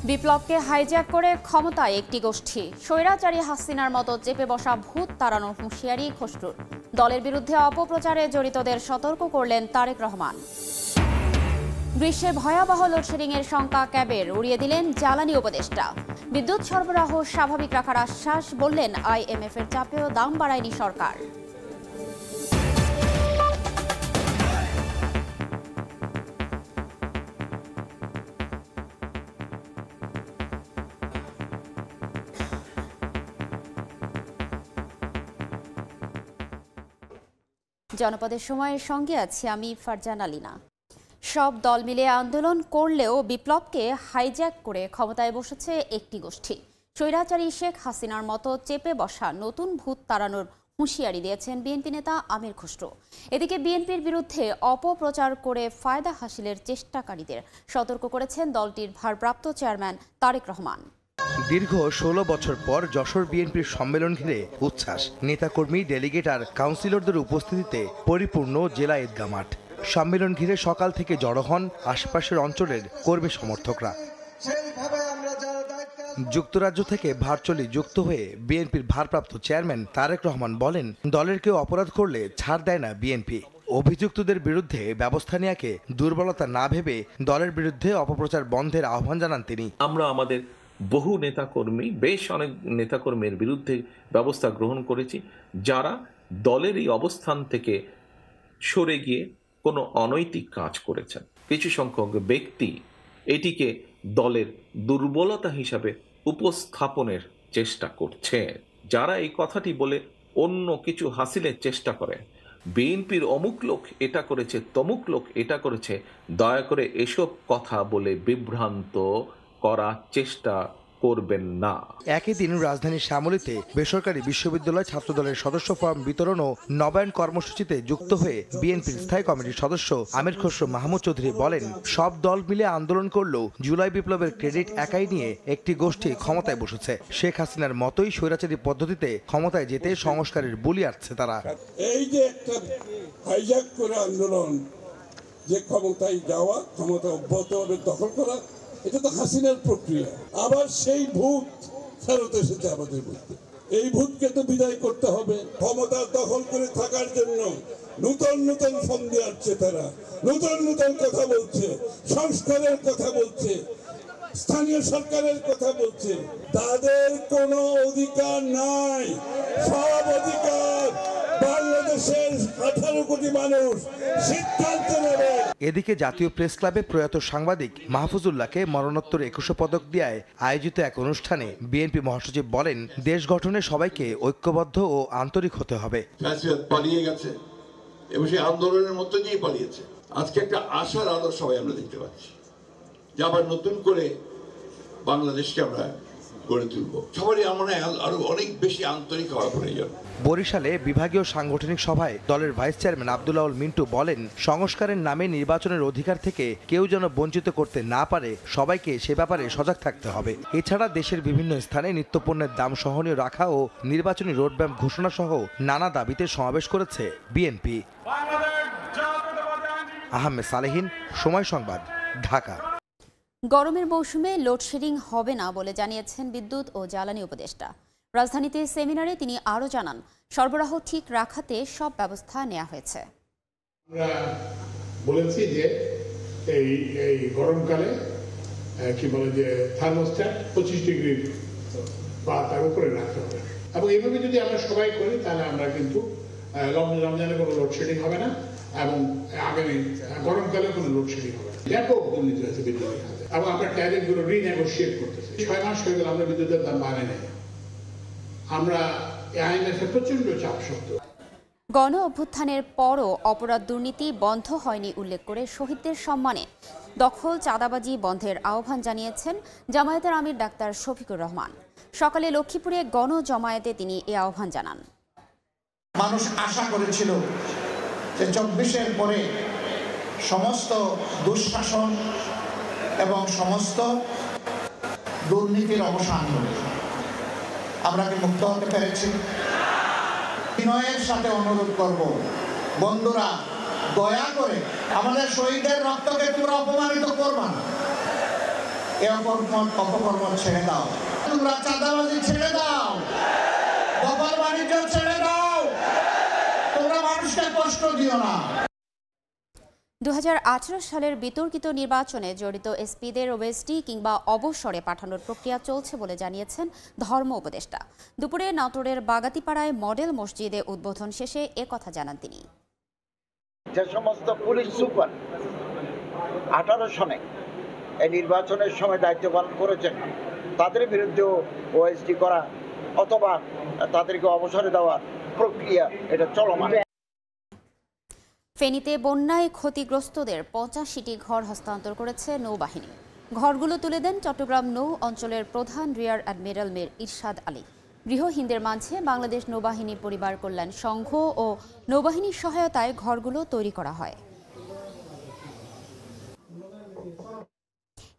বিপ্লবকে হাইজ্যাক করে ক্ষমতায় একটি গোষ্ঠী, স্বৈরাচারী হাসিনার মতো চেপে বসা ভূত তাড়ানোর হুঁশিয়ারি খসরুর। দলের বিরুদ্ধে অপপ্রচারে জড়িতদের সতর্ক করলেন তারেক রহমান। গ্রীষ্মে ভয়াবহ লোডশেডিংয়ের শঙ্কা ক্যাবের, উড়িয়ে দিলেন জ্বালানি উপদেষ্টা। বিদ্যুৎ সরবরাহ স্বাভাবিক রাখার আশ্বাস, বললেন IMF-এর চাপেও দাম বাড়ায়নি সরকার। জনপদের সময়ের সঙ্গে আছি আমি ফারজান আলিনা। সব দল মিলে আন্দোলন করলেও বিপ্লবকে হাইজ্যাক করে ক্ষমতায় বসেছে একটি গোষ্ঠী। স্বৈরাচারী শেখ হাসিনার মতো চেপে বসা নতুন ভূত তাড়ানোর হুঁশিয়ারি দিয়েছেন বিএনপি নেতা আমির খসরু। এদিকে বিএনপির বিরুদ্ধে অপপ্রচার করে ফায়দা হাসিলের চেষ্টাকারীদের সতর্ক করেছেন দলটির ভারপ্রাপ্ত চেয়ারম্যান তারেক রহমান। দীর্ঘ 16 বছর পর যশোর বিএনপির সম্মেলন ঘিরে উচ্ছ্বাস। নেতাকর্মী, ডেলিগেট আর কাউন্সিলরদের উপস্থিতিতে পরিপূর্ণ জেলা ঈদগাহ মাঠ। সম্মেলন ঘিরে সকাল থেকে জড়ো হন আশপাশের অঞ্চলের কর্মী সমর্থকরা। যুক্তরাজ্য থেকে ভার্চুয়ালি যুক্ত হয়ে বিএনপির ভারপ্রাপ্ত চেয়ারম্যান তারেক রহমান বলেন, দলের কেউ অপরাধ করলে ছাড় দেয় না বিএনপি। অভিযুক্তদের বিরুদ্ধে ব্যবস্থা নেওয়াকে দুর্বলতা না ভেবে দলের বিরুদ্ধে অপপ্রচার বন্ধের আহ্বান জানান তিনি। আমরা আমাদের বহু নেতাকর্মী, বেশ অনেক নেতাকর্মীর বিরুদ্ধে ব্যবস্থা গ্রহণ করেছি, যারা দলের এই অবস্থান থেকে সরে গিয়ে কোনো অনৈতিক কাজ করেছেন। কিছু সংখ্যক ব্যক্তি এটিকে দলের দুর্বলতা হিসাবে উপস্থাপনের চেষ্টা করছে। যারা এই কথাটি বলে অন্য কিছু হাসিলের চেষ্টা করে, বিএনপির অমুক লোক এটা করেছে, তমুক লোক এটা করেছে, দয়া করে এসব কথা বলে বিভ্রান্ত করার চেষ্টা করবেন না। একই দিন রাজধানীর শ্যামলীতে বেসরকারি বিশ্ববিদ্যালয় ছাত্রদলের সদস্য ফর্ম বিতরণ ও নবায়ন কর্মসূচিতে যুক্ত হয়ে বিএনপির স্থায়ী কমিটির সদস্য আমির খসরু মাহমুদ চৌধুরী বলেন, সব দল মিলে আন্দোলন করলেও জুলাই বিপ্লবের ক্রেডিট একাই নিয়ে একটি গোষ্ঠী ক্ষমতায় বসেছে। শেখ হাসিনার মতোই স্বৈরাচারী পদ্ধতিতে ক্ষমতায় যেতে সংস্কারের বুলি আসছে তারা। এই যে একটা হাইজ্যাক করে আন্দোলন, যে ক্ষমতায় যাওয়া, ক্ষমতা অব্যাহতভাবে দখল করা, এটা তো হাসিনার প্রক্রিয়া। আবার সেই ভূত ফেরত এসেছে আমাদের মধ্যে। এই ভূতকে তো বিদায় করতে হবে। ক্ষমতা দখল করে থাকার জন্য নতুন নতুন ফন্দি আসছে, তারা নতুন নতুন কথা বলছে, সংস্কারের কথা বলছে, স্থানীয় সরকারের কথা বলছে। তাদের কোনো অধিকার নাই। সব অধিকার বাংলাদেশের 18 কোটি মানুষ সিদ্ধান্ত নেবে। এদিকে জাতীয় প্রেস ক্লাবে প্রয়াত সাংবাদিক মাহফুজুল্লাহকে মরণোত্তর 21 পদক দেওয়ায় আয়োজিত এক অনুষ্ঠানে বিএনপি মহাসচিব বলেন, দেশ গঠনে সবাইকে ঐক্যবদ্ধ ও আন্তরিক হতে হবে। পালিয়ে গেছে এবং সেই আন্দোলনের মধ্য দিয়ে পালিয়েছে। আজকে একটা আশার আলো সবাই আমরা দেখতে পাচ্ছি যে আবার নতুন করে বাংলাদেশকে আমরা গড়ে তুলব। সবারই আমরা আরো অনেক বেশি আন্তরিক হওয়া প্রয়োজন। বরিশালে বিভাগীয় সাংগঠনিক সভায় দলের ভাইস চেয়ারম্যান আব্দুল মিন্টু বলেন, সংস্কারের নামে নির্বাচনের অধিকার থেকে কেউ যেন বঞ্চিত করতে না পারে, সবাইকে সে ব্যাপারে সজাগ থাকতে হবে। এছাড়া দেশের বিভিন্ন স্থানে নিত্যপণ্যের দাম সহনীয় রাখা ও নির্বাচনী রোডম্যাপ ঘোষণা সহ নানা দাবিতে সমাবেশ করেছে বিএনপি। আহমেদ সালেহিন, সময় সংবাদ, ঢাকা। গরমের মৌসুমে লোডশেডিং হবে না বলে জানিয়েছেন বিদ্যুৎ ও জ্বালানি উপদেষ্টা। রাজধানীতে সেমিনারে তিনি আরও জানান, সরবরাহ ঠিক রাখাতে সব ব্যবস্থা নেওয়া হয়েছে। আমরা বলেছি যে এই গরমকালে কি বলে যে থার্মোস্ট্যাট 25 ডিগ্রি বা তার উপরে রাখতে হবে, এবং এইভাবে যদি আমরা সবাই করি তাহলে আমরা কিন্তু রমজানে কোনো লোডশেডিং হবে না এবং আগামী গরমকালে কোনো লোডশেডিং হবে না। ব্যাপক দুর্নীতি হয়েছে বিদ্যুতের খাতে এবং আমরা ট্যারিফগুলো রিনেগোশিয়েট করতেছি। 6 মাস হয়ে গেল আমরা বিদ্যুতের দাম বাড়াই নাই। আমরা IMF এর প্রচন্ড চাপ সত্য। গণ অভ্যুত্থানের পরও অপরাধ দুর্নীতি বন্ধ হয়নি উল্লেখ করে শহীদদের সম্মানে দখল চাঁদাবাজি বন্ধের আহ্বান জানিয়েছেন জামায়াতের আমির ডাক্তার শফিকুর রহমান। সকালে লক্ষ্মীপুরে গণজমায়েতে তিনি এ আহ্বান জানান। মানুষ আশা করেছিল যে 24-এর পরে সমস্ত দুঃশাসন এবং সমস্ত দুর্নীতির অবসান হবে। আমরা কি মুক্ত হতে পেরেছি? বিনয়ের সাথে অনুরোধ করব, বন্ধুরা, দয়া করে আমাদের শহীদদের রক্তকে তোমরা অপমানিত করবা না। এই অপকর্ম ছেড়ে দাও, তোমরা চাঁদাবাজি ছেড়ে দাও, দখল বাণিজ্য ছেড়ে দাও, তোমরা মানুষকে কষ্ট দিও না। 2018 সালের বিতর্কিত নির্বাচনে জড়িত এসপিদের ওয়েস্টি কিংবা অবসরে পাঠানোর প্রক্রিয়া চলছে বলে জানিয়েছেন ধর্ম উপদেষ্টা। দুপুরে নাটোরের বাগাতিপাড়ায় মডেল মসজিদে উদ্বোধন শেষে একথা জানান তিনি। যে সমস্ত পুলিশ সুপার 18 সনে এই নির্বাচনের সময় দায়িত্ব পালন করেছেন তাদের বিরুদ্ধেও ওএসডি করা অথবা তাদেরকে অবসরে দেওয়ার প্রক্রিয়া এটা চলমান। ফেনীতে বন্যায় ক্ষতিগ্রস্তদের 85টি ঘর হস্তান্তর করেছে নৌবাহিনী। ঘরগুলো তুলে দেন চট্টগ্রাম নৌ অঞ্চলের প্রধান রিয়ার অ্যাডমিরাল মীর ইরশাদ আলী। গৃহহীনদের মাঝে বাংলাদেশ নৌবাহিনী পরিবার কল্যাণ সংঘ ও নৌবাহিনীর সহায়তায় ঘরগুলো তৈরি করা হয়।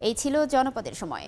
এই ছিল জনপদের সময়।